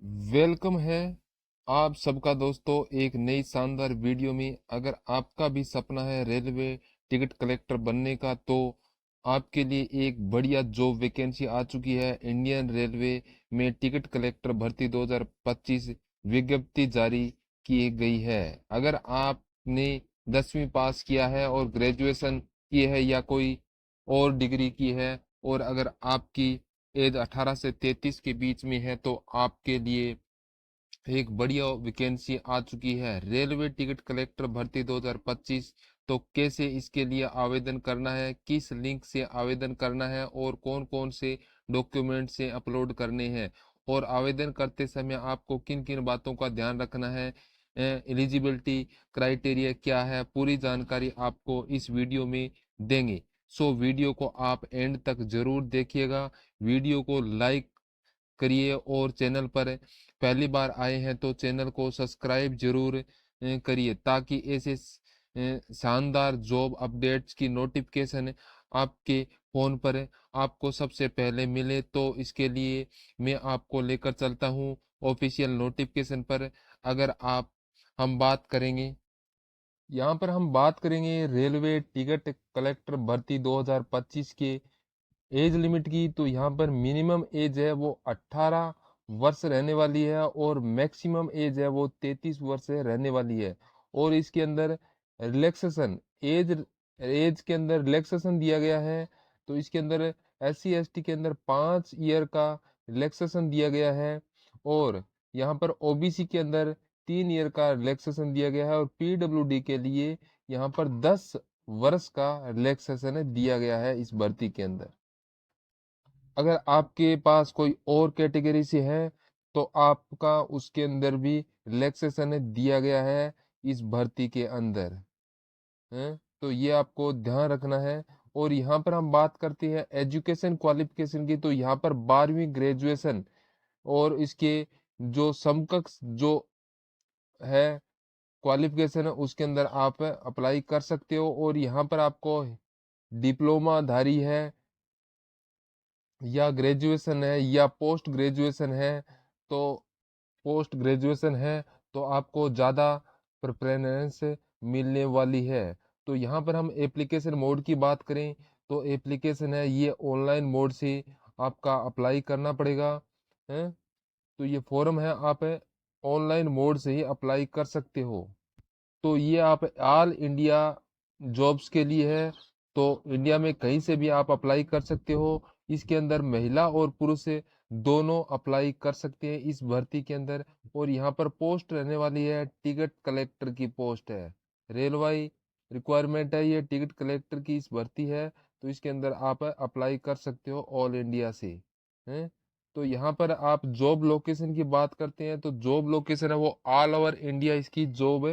Welcome है आप सबका दोस्तों एक नई शानदार वीडियो में। अगर आपका भी सपना है रेलवे टिकट कलेक्टर बनने का तो आपके लिए एक बढ़िया जॉब वैकेंसी आ चुकी है। इंडियन रेलवे में टिकट कलेक्टर भर्ती 2025 विज्ञप्ति जारी की गई है। अगर आपने 10वीं पास किया है और ग्रेजुएशन की है या कोई और डिग्री की है और अगर आपकी एज 18 से 33 के बीच में है तो आपके लिए एक बढ़िया वैकेंसी आ चुकी है, रेलवे टिकट कलेक्टर भर्ती 2025। तो कैसे इसके लिए आवेदन करना है, किस लिंक से आवेदन करना है और कौन कौन से डॉक्यूमेंट से अपलोड करने हैं और आवेदन करते समय आपको किन किन बातों का ध्यान रखना है, एलिजिबिलिटी क्राइटेरिया क्या है, पूरी जानकारी आपको इस वीडियो में देंगे। सो वीडियो को आप एंड तक जरूर देखिएगा। वीडियो को लाइक करिए और चैनल पर पहली बार आए हैं तो चैनल को सब्सक्राइब जरूर करिए ताकि ऐसे शानदार जॉब अपडेट्स की नोटिफिकेशन आपके फोन पर आपको सबसे पहले मिले। तो इसके लिए मैं आपको लेकर चलता हूं ऑफिशियल नोटिफिकेशन पर। अगर आप हम बात करेंगे, यहाँ पर हम बात करेंगे रेलवे टिकट कलेक्टर भर्ती 2025 के एज लिमिट की। तो यहाँ पर मिनिमम एज है वो 18 वर्ष रहने वाली है और मैक्सिमम एज है वो 33 वर्ष रहने वाली है। और इसके अंदर रिलैक्सेशन एज एज के अंदर रिलैक्सेशन दिया गया है। तो इसके अंदर SC ST के अंदर 5 ईयर का रिलैक्सेशन दिया गया है और यहाँ पर OBC के अंदर 3 ईयर का रिलैक्सेशन दिया गया है और PWD के लिए यहाँ पर 10 वर्ष का रिलैक्सेशन दिया गया है इस भर्ती के अंदर। अगर आपके पास कोई और कैटेगरी से है तो आपका उसके अंदर भी रिलैक्सेशन दिया गया है इस भर्ती के अंदर है। तो ये आपको ध्यान रखना है। और यहाँ पर हम बात करते हैं एजुकेशन क्वालिफिकेशन की। तो यहाँ पर 12वीं ग्रेजुएशन और इसके जो समकक्ष जो है क्वालिफिकेशन है उसके अंदर आप अप्लाई कर सकते हो। और यहाँ पर आपको डिप्लोमा धारी है या ग्रेजुएशन है या पोस्ट ग्रेजुएशन है, तो पोस्ट ग्रेजुएशन है तो आपको ज़्यादा प्रेफरेंस मिलने वाली है। तो यहाँ पर हम एप्लीकेशन मोड की बात करें तो एप्लीकेशन है ये ऑनलाइन मोड से आपका अप्लाई करना पड़ेगा है। तो ये फॉर्म है आप ऑनलाइन मोड से ही अप्लाई कर सकते हो। तो ये आप ऑल इंडिया जॉब्स के लिए है। तो इंडिया में कहीं से भी आप अप्लाई कर सकते हो। इसके अंदर महिला और पुरुष दोनों अप्लाई कर सकते हैं इस भर्ती के अंदर। और यहाँ पर पोस्ट रहने वाली है टिकट कलेक्टर की पोस्ट है। रेलवे रिक्वायरमेंट है ये टिकट कलेक्टर की इस भर्ती है। तो इसके अंदर आप अप्लाई कर सकते हो ऑल इंडिया से हैं। तो यहाँ पर आप जॉब लोकेशन की बात करते हैं तो जॉब लोकेशन है वो ऑल ओवर इंडिया इसकी जॉब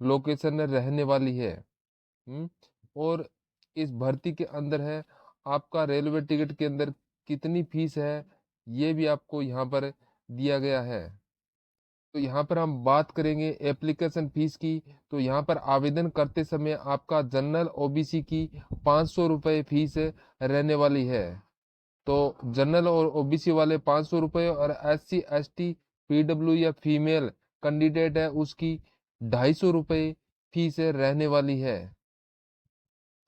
लोकेशन में रहने वाली है। हम्म। और इस भर्ती के अंदर है आपका रेलवे टिकट के अंदर कितनी फीस है ये भी आपको यहाँ पर दिया गया है। तो यहाँ पर हम बात करेंगे एप्लीकेशन फीस की। तो यहाँ पर आवेदन करते समय आपका जनरल OBC की 500 रुपये फीस रहने वाली है। तो जनरल और OBC वाले 500 रुपये और SC ST PW या फीमेल कैंडिडेट है उसकी 250 रुपये फीस रहने वाली है।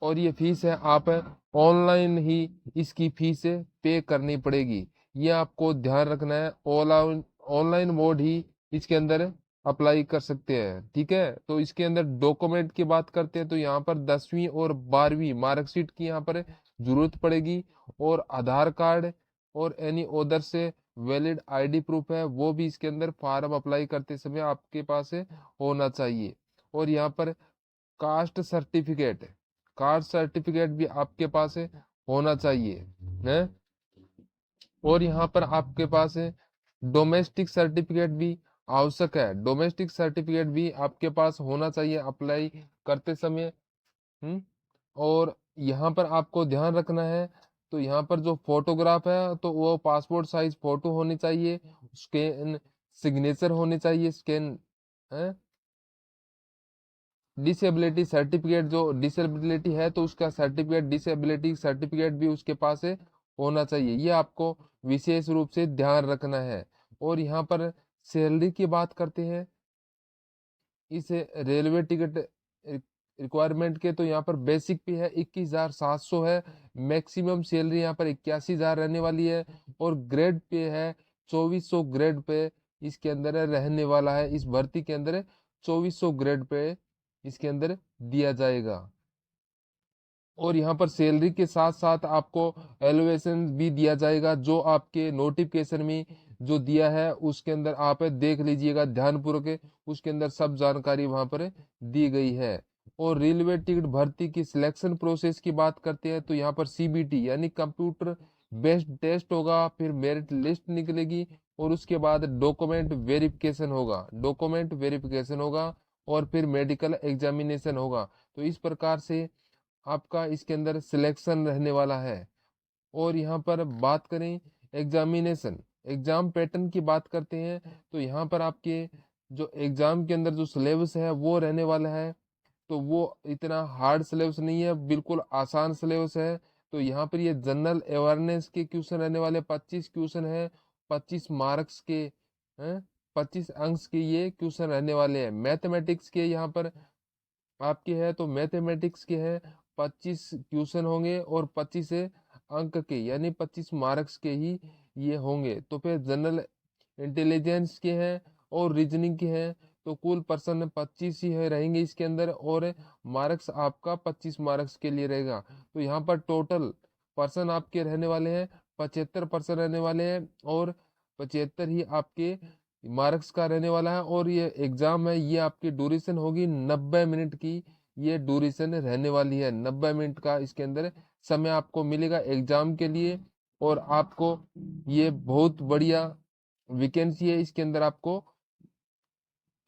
और ये फीस है आप ऑनलाइन ही इसकी फीस पे करनी पड़ेगी। ये आपको ध्यान रखना है। ऑनलाइन मोड ही इसके अंदर अप्लाई कर सकते हैं, ठीक है। तो इसके अंदर डॉक्यूमेंट की बात करते हैं तो यहाँ पर 10वीं और 12वीं मार्कशीट की यहाँ पर जरूरत पड़ेगी और आधार कार्ड और एनी अदर से वैलिड ID प्रूफ है वो भी इसके अंदर फॉर्म अप्लाई करते समय आपके पास होना चाहिए। और यहाँ पर कास्ट सर्टिफिकेट कास्ट सर्टिफिकेट भी आपके पास होना चाहिए है। और यहाँ पर आपके पास डोमेस्टिक सर्टिफिकेट भी आवश्यक है। डोमेस्टिक सर्टिफिकेट भी आपके पास होना चाहिए अप्लाई करते समय। हम्म। और यहाँ पर आपको ध्यान रखना है। तो यहाँ पर जो फोटोग्राफ है तो वो पासपोर्ट साइज फोटो होनी चाहिए, स्कैन सिग्नेचर होनी चाहिए, स्कैन है। डिसेबिलिटी सर्टिफिकेट जो डिसेबिलिटी है तो उसका सर्टिफिकेट डिसेबिलिटी सर्टिफिकेट भी उसके पास होना चाहिए। ये आपको विशेष रूप से ध्यान रखना है। और यहाँ पर सैलरी की बात करते हैं इस रेलवे टिकट रिक्वायरमेंट के, तो यहाँ पर बेसिक पे है 21,700 है, मैक्सिमम सैलरी यहाँ पर 81,000 रहने वाली है, और ग्रेड पे है 2400 ग्रेड पे इसके अंदर रहने वाला है। इस भर्ती के अंदर 2400 ग्रेड पे इसके अंदर दिया जाएगा। और यहाँ पर सैलरी के साथ साथ आपको एलोवेशन भी दिया जाएगा, जो आपके नोटिफिकेशन में जो दिया है उसके अंदर आप देख लीजिएगा ध्यानपूर्वक, उसके अंदर सब जानकारी वहां पर दी गई है। और रेलवे टिकट भर्ती की सिलेक्शन प्रोसेस की बात करते हैं तो यहाँ पर सीबीटी यानी कंप्यूटर बेस्ड टेस्ट होगा, फिर मेरिट लिस्ट निकलेगी, और उसके बाद डॉक्यूमेंट वेरिफिकेशन होगा, और फिर मेडिकल एग्जामिनेशन होगा। तो इस प्रकार से आपका इसके अंदर सिलेक्शन रहने वाला है। और यहाँ पर बात करें एग्जाम पैटर्न की बात करते हैं तो यहाँ पर आपके जो एग्जाम के अंदर जो सिलेबस है वो रहने वाला है, तो वो इतना हार्ड सिलेबस नहीं है, बिल्कुल आसान सिलेबस है। तो यहाँ पर ये जनरल अवेयरनेस के क्वेश्चन रहने वाले 25 क्वेश्चन है, 25 मार्क्स के हैं, 25 अंक के ये क्वेश्चन रहने वाले हैं। मैथमेटिक्स के यहाँ पर आपके है तो मैथमेटिक्स के हैं 25 क्वेश्चन होंगे, और 25 अंक के यानी 25 मार्क्स के ही ये होंगे। तो फिर जनरल इंटेलिजेंस के हैं और रीजनिंग के हैं, तो कुल पर्सन 25 ही है रहेंगे इसके अंदर, और मार्क्स आपका 25 मार्क्स के लिए रहेगा। तो यहाँ पर टोटल पर्सन आपके रहने वाले हैं 75% रहने वाले हैं, और 75 ही आपके मार्क्स का रहने वाला है। और ये एग्जाम है, ये आपकी ड्यूरेशन होगी 90 मिनट की, ये ड्यूरेशन रहने वाली है 90 मिनट का इसके अंदर समय आपको मिलेगा एग्जाम के लिए। और आपको ये बहुत बढ़िया वैकेंसी है, इसके अंदर आपको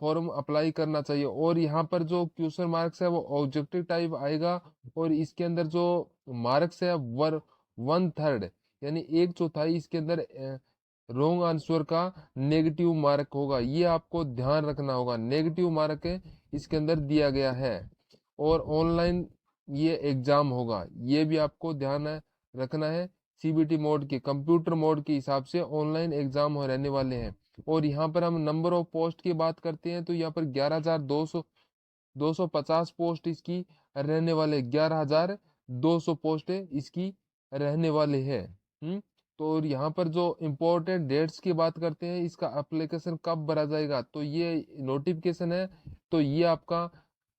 फॉर्म अप्लाई करना चाहिए। और यहाँ पर जो क्वेश्चन मार्क्स है वो ऑब्जेक्टिव टाइप आएगा, और इसके अंदर जो मार्क्स है 1/3 यानी 1/4 इसके अंदर रॉन्ग आंसर का नेगेटिव मार्क होगा, ये आपको ध्यान रखना होगा, नेगेटिव मार्क इसके अंदर दिया गया है। और ऑनलाइन ये एग्जाम होगा, ये भी आपको ध्यान रखना है। सीबीटी मोड के कंप्यूटर मोड के हिसाब से ऑनलाइन एग्जाम हो रहने वाले हैं। और यहाँ पर हम नंबर ऑफ पोस्ट की बात करते हैं तो यहाँ पर 11,250 पोस्ट इसकी रहने वाले, 11,200 पोस्ट इसकी रहने वाले हैं। तो और यहाँ पर जो इम्पोर्टेंट डेट्स की बात करते हैं, इसका एप्लीकेशन कब भरा जाएगा, तो ये नोटिफिकेशन है तो ये आपका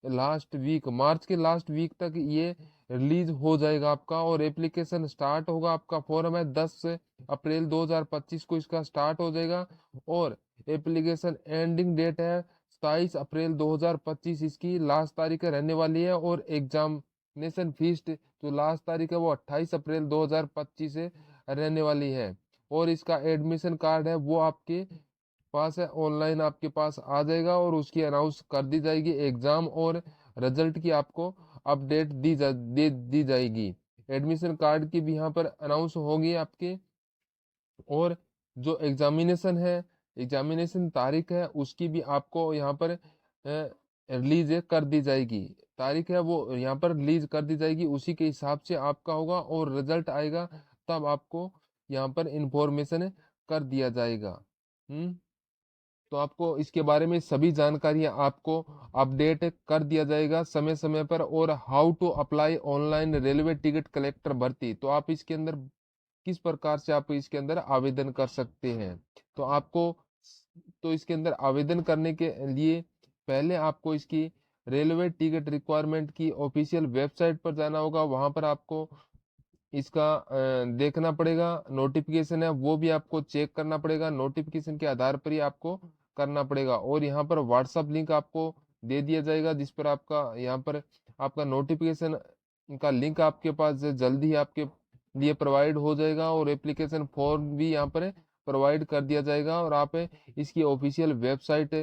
लास्ट वीक मार्च के लास्ट वीक तक ये रिलीज हो जाएगा आपका। और एप्लीकेशन स्टार्ट होगा, आपका फॉर्म है 10 अप्रैल 2025 को इसका स्टार्ट हो जाएगा, और एप्लीकेशन एंडिंग डेट है 27 अप्रैल 2025 इसकी लास्ट तारीख रहने वाली है। और एग्जामिनेशन फीस जो लास्ट तारीख है वो 28 अप्रैल 2025 से रहने वाली है। और इसका एडमिशन कार्ड है वो आपके पास है, ऑनलाइन आपके पास आ जाएगा, और उसकी अनाउंस कर दी जाएगी एग्जाम और रिजल्ट की आपको अपडेट दी जाएगी। एडमिशन कार्ड की भी यहाँ पर अनाउंस होगी आपके। और जो एग्जामिनेशन तारीख है उसकी भी आपको यहाँ पर रिलीज कर दी जाएगी, तारीख है वो यहाँ पर रिलीज कर दी जाएगी, उसी के हिसाब से आपका होगा, और रिजल्ट आएगा तब आपको यहाँ पर इंफॉर्मेशन कर दिया जाएगा। तो आपको इसके बारे में सभी जानकारियां आपको अपडेट कर दिया जाएगा समय समय पर। और how to apply online railway ticket collector भर्ती, तो आप इसके अंदर किस प्रकार से आप इसके अंदर आवेदन कर सकते हैं। तो आपको तो इसके अंदर आवेदन करने के लिए पहले आपको इसकी रेलवे टिकट रिक्वायरमेंट की ऑफिशियल वेबसाइट पर जाना होगा, वहां पर आपको इसका देखना पड़ेगा, नोटिफिकेशन है वो भी आपको चेक करना पड़ेगा, नोटिफिकेशन के आधार पर ही आपको करना पड़ेगा। और यहाँ पर व्हाट्सअप लिंक आपको दे दिया जाएगा, जिस पर आपका यहाँ पर आपका नोटिफिकेशन का लिंक आपके पास जल्दी ही आपके लिए प्रोवाइड हो जाएगा, और एप्लीकेशन फॉर्म भी यहाँ पर प्रोवाइड कर दिया जाएगा। और आप इसकी ऑफिशियल वेबसाइट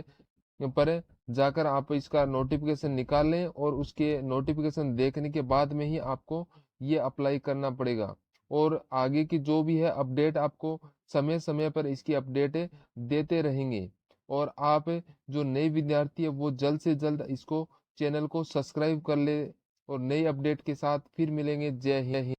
पर जाकर आप इसका नोटिफिकेशन निकाल लें, और उसके नोटिफिकेशन देखने के बाद में ही आपको ये अप्लाई करना पड़ेगा। और आगे की जो भी है अपडेट आपको समय समय पर इसकी अपडेट देते रहेंगे। और आप जो नए विद्यार्थी है वो जल्द से जल्द इसको चैनल को सब्सक्राइब कर ले, और नई अपडेट के साथ फिर मिलेंगे। जय हिंद।